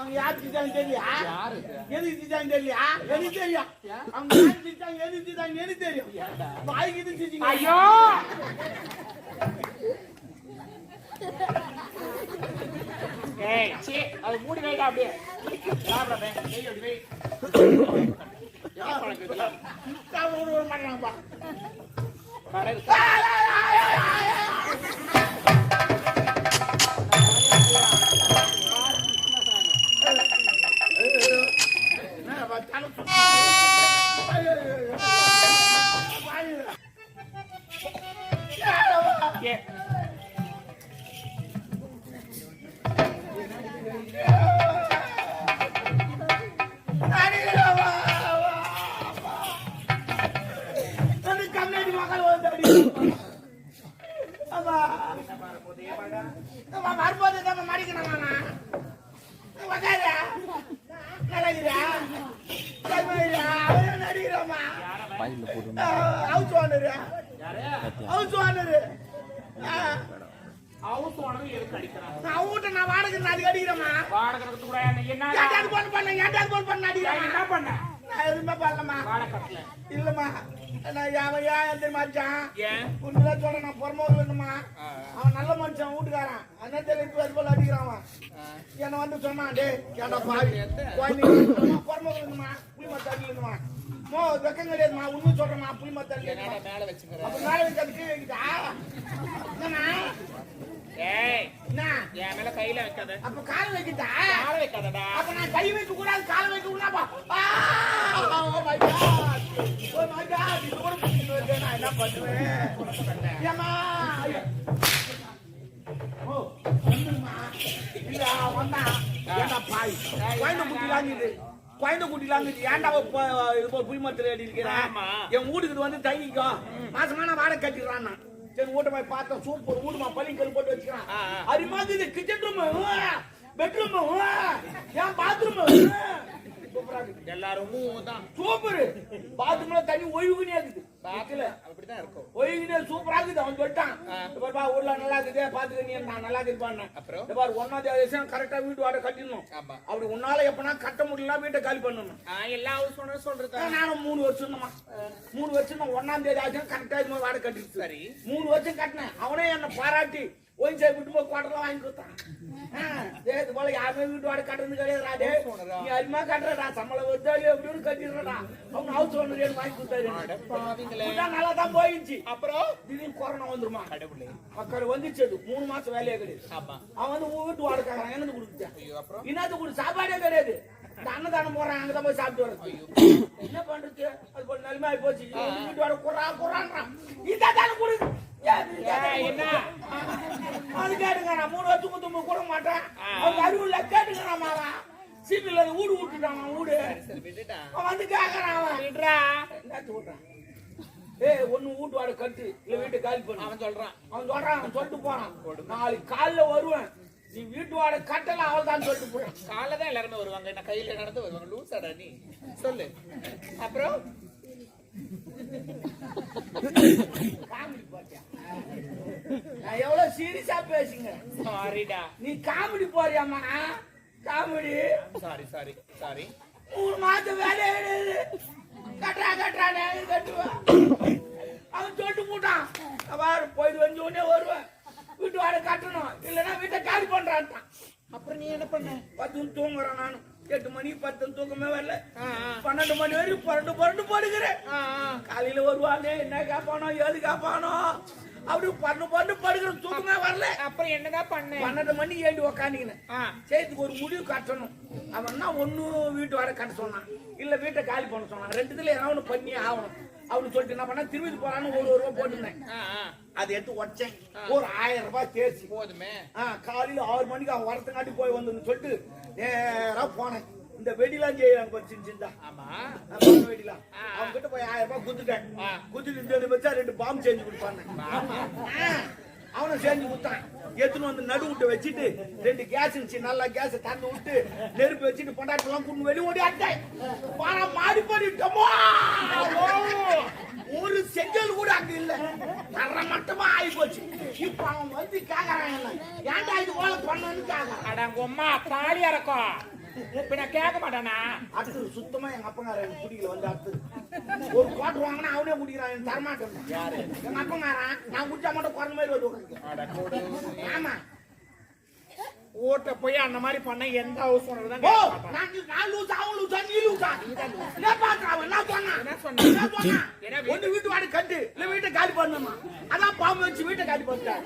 அவங்க யார் திட்டாங்க தெரியா? எதுக்கு திட்டாங்க தெரியா? எனக்கு தெரியும். அவங்க யார் திட்டாங்க எதுக்கு திட்டாங்க எனக்கு தெரியும். வாய்க்கு இது திட்டிங்க. ஐயோ ஏய் சீ அது மூடி வைடா அப்படியே சாப்பிடுறே ஏய் அப்படி வை என்ன பண்றது இதெல்லாம் சாப்பிட ஒரு மாட்டறாங்கப்பா வரும்போது தான் மடிக்கணும் நடிக்கிறோமா நான் வாடகை அதுக்கு அடிக்கிறேமா என்ன பண்ண எதுவுமே பண்ணலமா இல்லம்மா உண்மைதான் சொல்றேன் நான் பொறமோது வேணுமா அவன் நல்ல மனுஷன் வீட்டுக்காரன் அண்ணன் அது போல அடிக்கிறான் என்ன வந்து சொன்னான் டே கேட்டா பாவி பொறமோது வேணுமா புளி மத்த அடிக்கணுமா மோ வெக்கம் கிடையாதுமா உண்மை சொல்றேம்மா புளி மத்த அடிக்க மேல வச்சுக்கிறேன் அப்ப மேல வச்சு அது கீழே வைக்கிட்டா என்னண்ணா ஏய் என் மேல கையில வைக்காத அப்ப கால் வைக்கிட்டா கால வைக்காதடா அப்ப நான் கை வைக்க கூடாது கால் வைக்க கூடாப்பா oh my god oh my god இது ஒரு புடிச்சு நான் என்ன பண்ணுவேன் ஏமா ஓ வந்துமா இல்ல வந்தா ஏண்டா பாய் குழந்தை குட்டிலாங்குது ஏன்டா இது புளி மரத்துல அடி இருக்கிறேன் என் வீட்டுக்கு வந்து தங்கிக்கோ மாசமான வாடகை கட்டிடுறான் நான் சரி வீட்டை போய் பார்த்தோம் சூப்பர் வீடுமா பள்ளிக்கல் போட்டு வச்சுக்கிறான் அது மாதிரி இது கிச்சன் ரூம் பெட்ரூம் ஏன் பாத்ரூம் எல்லாரும் தான் சூப்பர் பாத்ரூம்ல தண்ணி ஒழுகுனே இருக்குது அப்படிதான் இருக்கும் ஒழுகுனே சூப்பரா இருக்குது அவன் சொல்லிட்டான் ஊர்ல நல்லா இருக்குது பாத்துக்க நீ நான் நல்லா இருக்குப்பான்னு அப்புறம் ஒன்னாவது கரெக்டா வீட்டு வாடகை கட்டிடணும் அப்படி உன்னால எப்பனா கட்ட முடியல வீட்டை காலி பண்ணணும் எல்லா சொல்றது நானும் 3 வருஷம் 3 வருஷம் 1ஆம் தேதி ஆச்சு கரெக்டா இது வாடகை கட்டிட்டு சரி 3 வருஷம் கட்டினேன் அவனே என்ன பாராட்டி ஒயின் சாய் விட்டு போய் குவாட்டர்லாம் வாங்கி கொடுத்தான் இது போல யாருமே வீட்டு வாடகை கட்டுறது கிடையாது நீ அதிகமா கட்டுறடா சம்பளம் வச்சாலே எப்படின்னு கட்டிடுறா அவங்க ஹவுஸ் ஓனர் வாங்கி கொடுத்தாரு நல்லா தான் போயிடுச்சு அப்புறம் திடீர்னு கொரோனா வந்துருமா மக்கள் வந்துச்சு 3 மாசம் வேலையே கிடையாது அவன் வந்து வீட்டு வாடகை என்னது கொடுத்துட்டான் இன்னது கூட சாப்பாடே கிடையாது அன்னதானம் போறான் அங்கதான் போய் சாப்பிட்டு வர என்ன பண்றது அது போல நிலைமை ஆகி போச்சு வீட்டு வாடகை குறான்றான் இதான் கொடு என்ன அது கேட்டுங்க நான் 3 வருஷத்துக்கு கூட மாட்டேன் அவங்க அறிவுள்ள கேட்டுக்கிறான் மாவா சீட்டுல வீடு விட்டுட்டான் வீடு அவன் வந்து கேட்கறான் விடுறான் ஒண்ணு வீட்டு வாடகை கட்டு இல்ல வீட்டை காலி பண்ணு அவன் சொல்லிட்டு போறான் நாளைக்கு காலைல வருவேன் நீ வீட்டு வாடகை கட்டல அவள் தான் சொல்லிட்டு போய் காலைல தான் எல்லாருமே வருவாங்க என்ன கையில நடந்து வருவாங்க லூசாடா நீ சொல்லு அப்புறம் நான் எவ்வளவு சீரியஸா பேசுங்க சாரிடா நீ காமெடி போறியாமா காமெடி சாரி 3 மாசம் வேலையே கிடையாது கட்டுறா கட்டுவேன் அவன் சொல்லிட்டு போட்டான் வாரு போயிட்டு வந்து உடனே வருவேன் வீட்டு வாடகை கட்டணும் இல்லைன்னா வீட்டை காலி பண்றான்ட்டான் அப்புறம் நீ என்ன பண்ண 10 தூங்குறேன் நானும் 8 மணி 10 தூக்கமே வரல 12 மணி வரைக்கும் புரண்டு போடுகிறேன் காலையில வருவானே என்ன கேப்பானோ ஏது கேப்பானோ அப்படி பண்டு படுக்கிற தூக்கமே வரல அப்புறம் என்னதான் பண்ண 12 மணி ஏண்டி உக்காண்டிக்கினேன் சரி ஒரு முடிவு கட்டணும் அவன் ஒண்ணு வீட்டு வாடகை கட்ட சொன்னான் இல்ல வீட்டை காலி பண்ண சொன்னான் ரெண்டுத்துல ஏதாவது பண்ணி ஆகணும் அப்படின்னு சொல்லிட்டு என்ன பண்ண திரும்பி போறான்னு ஒரு ரூபா போட்டுருந்தேன் அதை எடுத்து உடச்சேன் ஒரு 1000 ரூபாய் தேர்ச்சி போதுமே காலையில 6 மணிக்கு அவன் வரத்துக்காட்டி போய் வந்து சொல்லிட்டு நேரா போனேன் இந்த வெடிலாம் செய்யறாங்க சின்ன வெடிலாம் அவங்க கிட்ட போய் 1000 ரூபாய் குத்துட்டேன் குத்துட்டு வச்சா 2 பாம்பு செஞ்சு கொடுப்பாங்க அவனை செஞ்சு கொடுத்தான் எடுத்துன்னு வந்து நடு விட்டு வச்சுட்டு 2 கேஸ் இருந்துச்சு நல்லா கேஸ் தந்து விட்டு நெருப்பு வச்சுட்டு பொண்டாட்டெல்லாம் கூட்டு வெளியே ஓடி ஆட்டேன் மாடி பண்ணிட்டோமோ ஒரு செங்கல் கூட அங்க இல்ல தர மட்டமா ஆகி போச்சு இப்ப அவன் வந்து கேக்குறான் ஏன்டா இது போல பண்ணு கேக்குறான் அடங்க அம்மா தாலி இறக்கும் இப்ப நான் கேட்க மாட்டானா? அடுத்தது சுத்தமா எங்க அப்பங்கார எனக்கு பிடிக்கல வந்து அடுத்தது ஒரு குவாட்டர் வாங்கினா அவனே குடிக்கிறான் எனக்கு தரமாட்டேன். யாரு? எங்க அப்பங்காரன். நான் குடிச்சா மட்டும் குறைஞ்ச மாதிரி வந்து உட்காந்து. ஆமா ஓட்ட போய் அந்த மாதிரி பண்ண எந்த ஹவுஸ் ஓனர் தான் ஓ கேட்க மாட்டான். நான் லூசா அவன் லூசா நீ லூசா என்ன பாக்குறா அவன் என்ன சொன்னா என்ன சொன்னா? ஒண்ணு வீட்டு வாடகை கட்டு இல்ல வீட்டை காலி பண்ணுமா அதான் பாம்பு வச்சு வீட்டை காலி பண்ணிட்டேன்.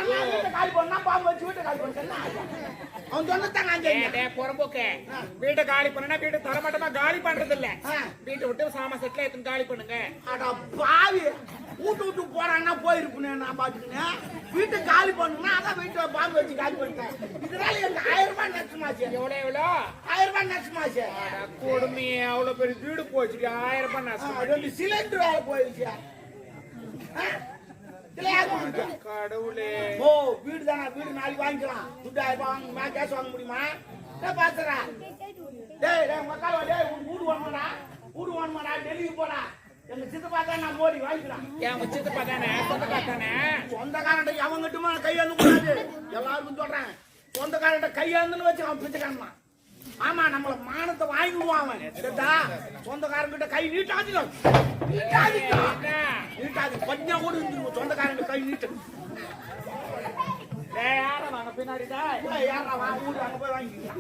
வீட்டை காலி பண்ணா பாம்பு வச்சு வீட்டை காலி பண்ணிட்டேன். அவன் சொன்னதாங்க புறம்போக்க வீட்டை காலி பண்ணா வீட்டை தரமாட்டமா காலி பண்றது இல்ல. வீட்டை விட்டு சாமா செட்ல எடுத்து காலி பண்ணுங்க. அட பாவி வீட்டு விட்டு போறான்னா போயிருப்பேன் நான் பாத்துக்கினேன். வீட்டை காலி பண்ணுனா அதான் வீட்டை பாம்பு வச்சு காலி பண்ணிட்டேன். இதனால எனக்கு 1000 ரூபாய் நஷ்டமாச்சு. எவ்வளோ 1000 ரூபாய் நஷ்டமாச்சு. கொடுமையே அவ்வளவு பெரிய வீடு போச்சு. 1000 ரூபாய் நஷ்டம். 2 சிலிண்டர் வேலை போயிடுச்சு. கடவுளே. ஓ வீடு தானே வீடு நாளைக்கு வாங்கிக்கலாம். துட்டு 1000 ரூபாய் வாங்க கேஸ் வாங்க முடியுமா? பாத்துறா டேய் மக்கள் டேய் வீடு வாங்கடா வீடு வாங்கடா டெல்லிக்கு போடா. எங்க சித்தப்பா தான் நான் மோடி வாங்கிக்கலாம். என் சித்தப்பா தானே சொந்தக்கார தானே. சொந்தக்காரன்ட்ட அவங்ககிட்டமா கையாந்து கூடாது எல்லாருக்கும் சொல்றேன். சொந்தக்காரன்ட்ட கையாந்துன்னு வச்சு அவன் பிச்சைக்காரன். ஆமா நம்மள மானத்தை வாங்கிடுவான் அவன். சொந்தக்காரங்கிட்ட கை நீட்டாது நீட்டாது பஞ்சா கூட இருந்துருவோம். சொந்தக்காரங்க கை நீட்டு யாரா பின்னாடிதான் யாரா வீடு அங்க போய் வாங்கிக்கலாம்.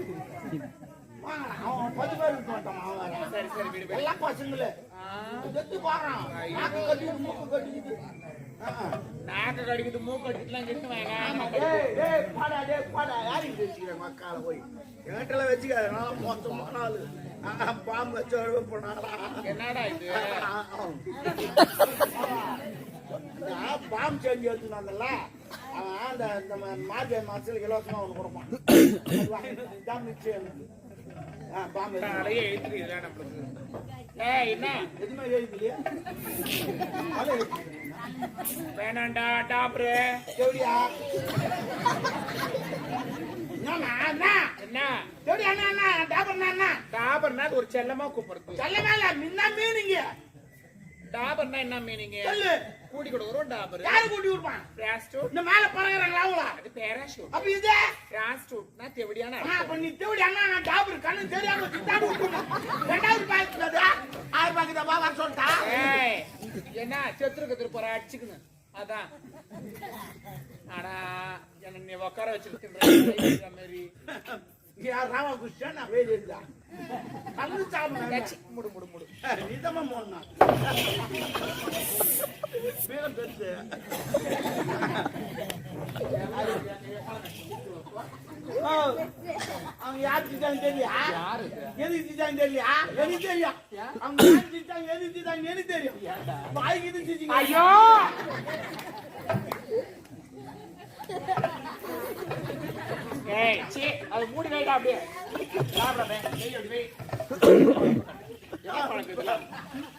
அவன் 10 பேர் விட்டு வந்தான். அவன் சரி சரி வீடு எல்லாம் பசங்களே கட்டி போறான். நாக்கு கட்டிட்டு மூக்கு கட்டிக்கிட்டு நாக்கு கடிக்கிட்டு மூக்கு கட்டிட்டுலாம் கிட்டு பாடா யாருக்கு வச்சுக்கிறேன் மக்கால போய் என்கிட்ட வச்சுக்காது மொத்தமான ஆளு பாம்பு வச்சு போனாடா. என்னடா இது பாம்பு செஞ்சு வச்சுனாங்கல்ல அவன் அந்த மார்கழி மாசத்துல இலவசமா ஒண்ணு கொடுப்பான். இதான் மிச்சம் எனக்கு. பாம்பு நம்மளுக்கு என்ன எதுவுமே எழுதிலையே வேணாண்டா டாப்ரு எப்படியா என்ன எப்படியா என்ன டாபர்னா டாபர்னா அது ஒரு செல்லமா கூப்பிடுறது. செல்லமா இல்ல முன்ன மீனிங்க. டாபர்னா என்ன மீனிங்க? சொல்லு. கூட்டி கொடுக்குறோம் டாபர். யாரு கூட்டி கொடுப்பான்? பிளாஸ்டூட். இந்த மேல பறக்குறாங்களா அவங்களா? அது பேராஷூட். அப்ப இது பிளாஸ்டூட்னா தெவடியான. அப்ப நீ தெவடியானா நான் டாபர் கண்ணு தெரியாம திட்டாடு விட்டுறேன். ரெண்டாவது பாக்குறது 1000 ரூபாய்க்கு தான் வர சொல்லிட்டா. ஏய் என்ன செத்துருக்கு போற அடிச்சுக்குங்க அதான். ஆனா என்ன நீ உட்கார வச்சிருக்கேன் மாதிரி யார் ராமகிருஷ்ணன் நான் வேலை இருந்தா கண்ணு சாப்பிடு முடு முடு முடு நீதமா போனா பேரம் பெருசு அவங்க யாருக்கு தெரியா? எதுக்கு தெரியா? எனக்கு தெரியும். அவங்க யாருக்கு எதுக்கு தெரியும்? வாய்க்கு ஐயோ ஏய் சீ அது மூடி வைடா அப்படியே சாப்பிடவே ஏய் அப்படி வை யார் பண்றதுல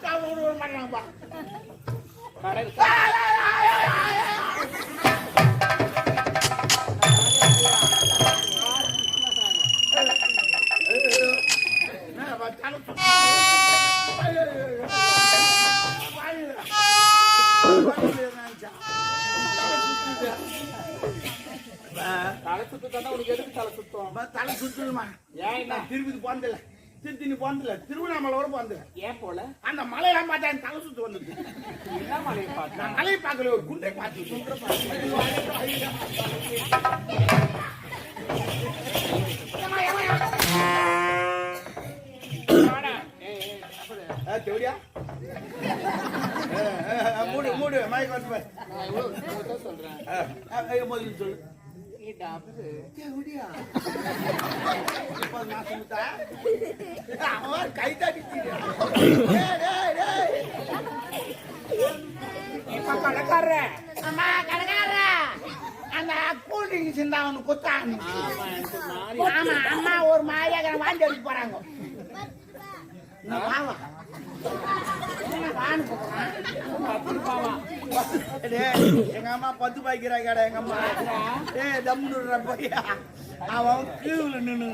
காவூர் பண்ணலாம்பா கடை நான் வச்சால தலை சுத்தம் உனக்கு எதுக்கு தலை சுத்தம்? தலை சுத்துமா? ஏன் நான் திருப்பதி போனதில்ல, திருத்தணி போனதில்ல, திருவண்ணாமலை வர போனதில்ல. ஏன் போல? அந்த மலையெல்லாம் பார்த்தா எனக்கு தலை சுத்து வந்தது. என்ன மலையை பார்த்தா? நான் மலையை பார்க்கல, ஒரு குண்டை பார்த்து தேவடியா மூடு மூடு மயக்க வந்து சொல்றேன் முதல்ல சொல்லு கை தாட்டி கடைக்கார அம்மா கடைக்கார அந்த கூல் ட்ரிங்க்ஸ் இருந்தா அவனு குத்தாங்க. ஆமா அம்மா ஒரு மாதிரியாக வாங்கி எடுத்து போறாங்க. எங்க அம்மா 10 பாய்க்கிறா கடை எங்க அம்மா தம்முடுற பையா அவன் கீழ நின்று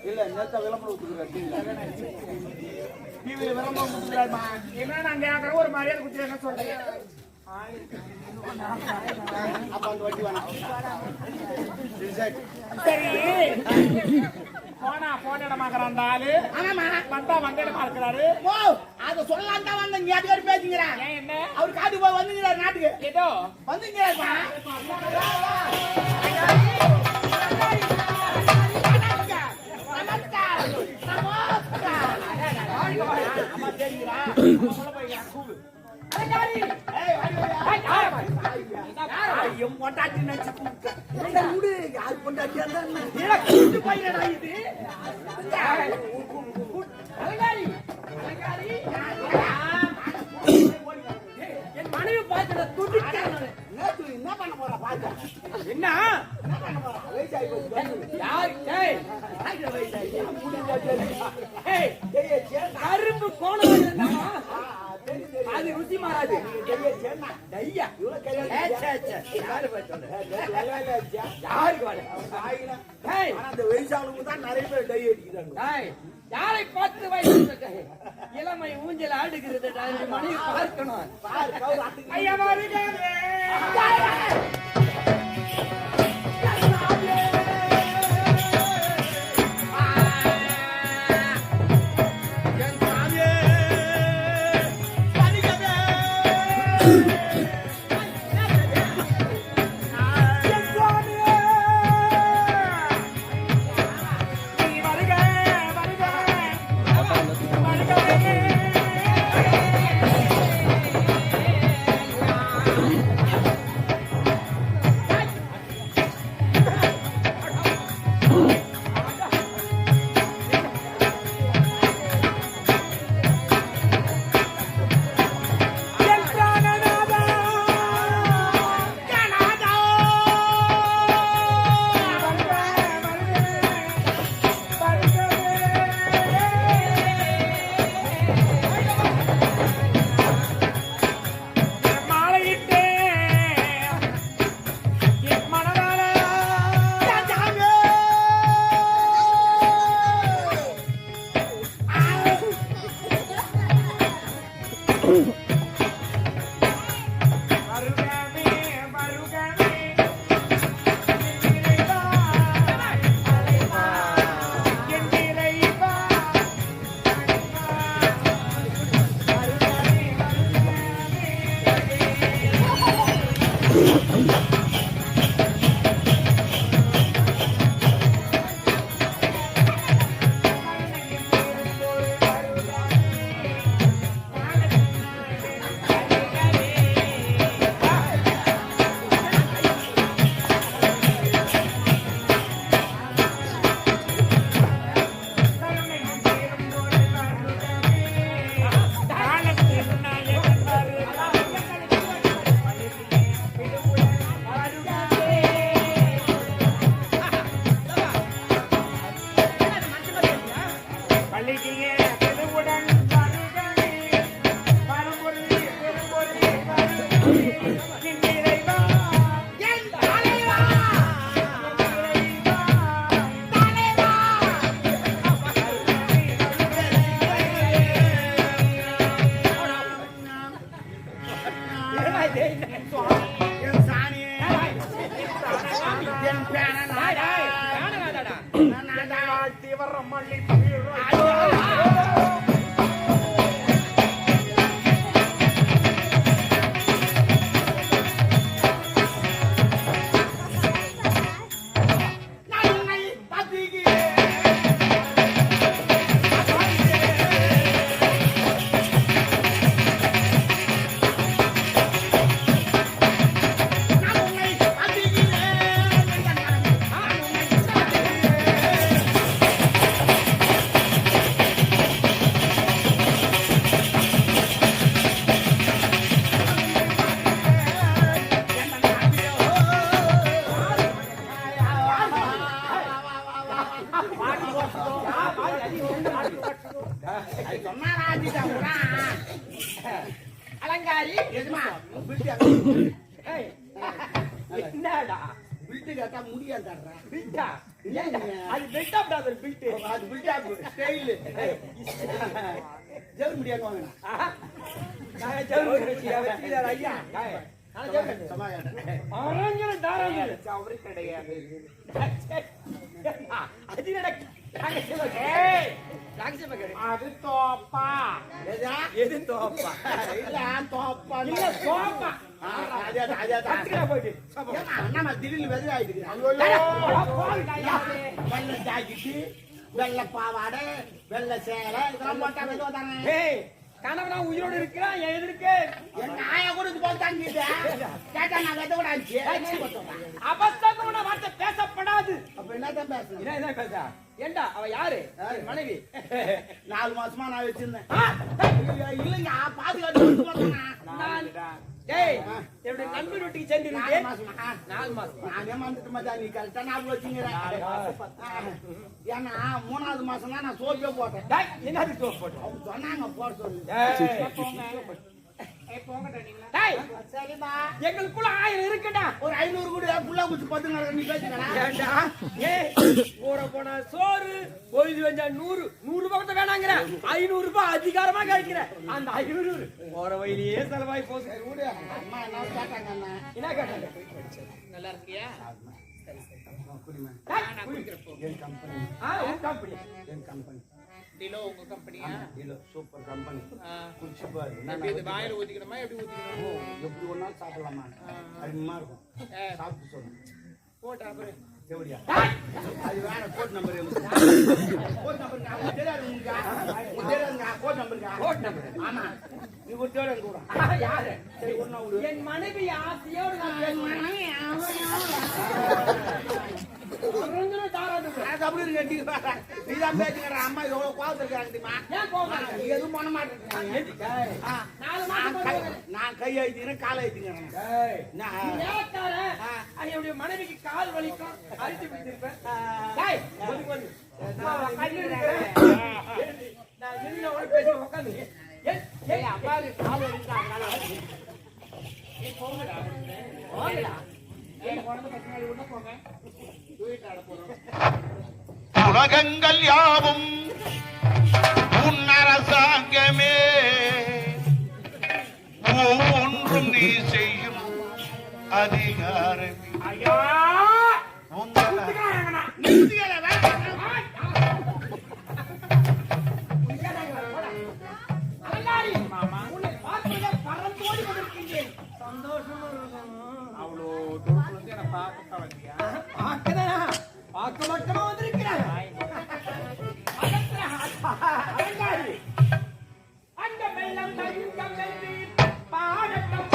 இல்ல நேத்த விளம்பரம் இவரு விரும்ப முடியலமா. என்ன நான் கேட்கறேன் ஒரு மரியாதை குத்தி என்ன சொல்றீங்க? அப்ப அந்த வட்டி வேணாம். சரி போனா போன இடமாக்குற அந்த ஆளு ஆமாமா வந்தா வந்த இடமா இருக்கிறாரு. ஓ அத சொல்லலாம் தான் வந்த நீ அதுக்கு பேசிக்கிறேன். ஏன் என்ன அவர் காட்டுக்கு போய் வந்துங்கிறார் நாட்டுக்கு. ஏதோ வந்துங்கிறாருமா. என் மனைவி பார்த்துட துடிக்கிறேன். என்ன பண்ண போறா பாத்து என்ன கரும்பு கோணம் அது ருசி மாறாது. நிறைய பேர் டை அடிக்கிறாங்க. யாரை பார்த்து வயசு இளமை ஊஞ்சல் ஆடுகிறது மனைவி பார்க்கணும். ஐயா வருகிறே. அலங்காரி எதுமா என்னடா பில்ட் கட்டா முடியாதுடா பில்டா அது பெல்ட் ஆப் அது பில்ட் ஸ்டைல் ஜெல் முடியாது வாங்கினா நான் ஜெல் வச்சியா ஐயா அரஞ்சன தாராஞ்சன அவரு கிடையாது அது அது தோப்பா எது தோப்பா இல்ல தோப்பா இல்ல தோப்பா போயிட்டு நம்ம திடீர்னு வெதை ஆயிடுது வெள்ளை ஜாக்கெட்டு வெள்ளை பாவாடை வெள்ளை சேலை இதெல்லாம் போட்டா வெதை தானே கனவுனா உயிரோடு இருக்கிறான் எதிர்க்கு என் நாய கூட இது போல் தாங்கிட்டு கேட்டா நான் வெதை கூட ஆச்சு அவசரமான வார்த்தை பேசப்படாது அப்ப என்னதான் பேசுறேன் என்ன பேச ஏண்டா அவ யாரு மனைவி 4 மாசமா நான் வச்சிருந்தேன் இல்லைங்க பாதுகாத்து டேய் என்னுடைய நண்பர் வீட்டுக்கு சென்று 4 மாசமா 4 மாசம் நானே வந்துட்டு மச்சான் நீ கரெக்டா நான் வச்சுங்கிறேன் ஏன்னா 3வது மாசம் தான் நான் சோப்பே போட்டேன் டேய் என்னது சோப் போட்டு அவங்க சொன்னாங்க போட சொல்லி டேய் சரிப்பா எங்களுக்குள்ள 1000 இருக்குடா ஒரு 500 கூட புள்ள குச்சி பத்துங்க நீ பேசுறா ஏண்டா போற போன சோறு பொழுது வந்தா 100 ரூபாய் வேணாங்கற 500 ரூபாய் அதிகாரமா கேட்கிற அந்த 500 போற வழியிலே செலவாய் போகுது கூட அம்மா என்ன கேட்டாங்க அண்ணா என்ன கேட்டாங்க நல்லா இருக்கியா குடிமா நான் குடிக்கிறப்போ என் கம்பெனி உன் கம்பெனி என் கம்பெனி டிலோ உங்க கம்பெனியா டிலோ சூப்பர் கம்பெனி குடிச்சு பாரு நான் இது வாயில ஊத்திக்கணுமா எப்படி ஊத்திக்கணும் எப்படி ஒரு நாள் சாப்பிடலாமா அருமையா இருக்கும் சாப்பிட்டு சொல்லு போட்டா அப்புறம் எப்படியா அது வேற கோட் நம்பர் கோட் நம்பர் தெரியாது உங்களுக்கு தெரியாதுங்க கோட் நம்பர் ஆமா நீ ஒரு தேவை கூட யாரு சரி ஒரு நாள் என் மனைவி ஆசையோடு நான் பேசுவேன் அப்படி இருக்கு நீதான் பேசுகிற அம்மா எவ்வளவு கோவத்திருக்காங்க தெரியுமா எதுவும் பண்ண மாட்டேன் நான் கை அழுத்திக்கிறேன் காலை அழுத்திக்கிறேன் என்னுடைய மனைவிக்கு கால் வலிக்கும் அழுத்தி பிடிச்சிருப்பேன் பேசி உட்காந்து அப்பாவுக்கு கால் வலிக்கும் உலகங்கள் யாவும் உன் அரசாங்கமே ஒவ்வொன்றும் நீ செய்யும் அதிகாரமே பார்க்க மட்டுமா வந்திருக்கிறார் அந்த வெள்ளம் தங்கம் வெள்ளி பாடட்டம்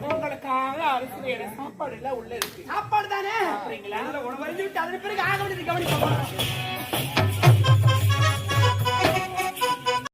உங்களுக்காக அரசு வேற சாப்பாடு எல்லாம் உள்ள இருக்கு. சாப்பாடு தானே சாப்பிடுறீங்களா? உணவு அறிந்து விட்டு அதன் பிறகு ஆக வேண்டியது கவனிப்போம்.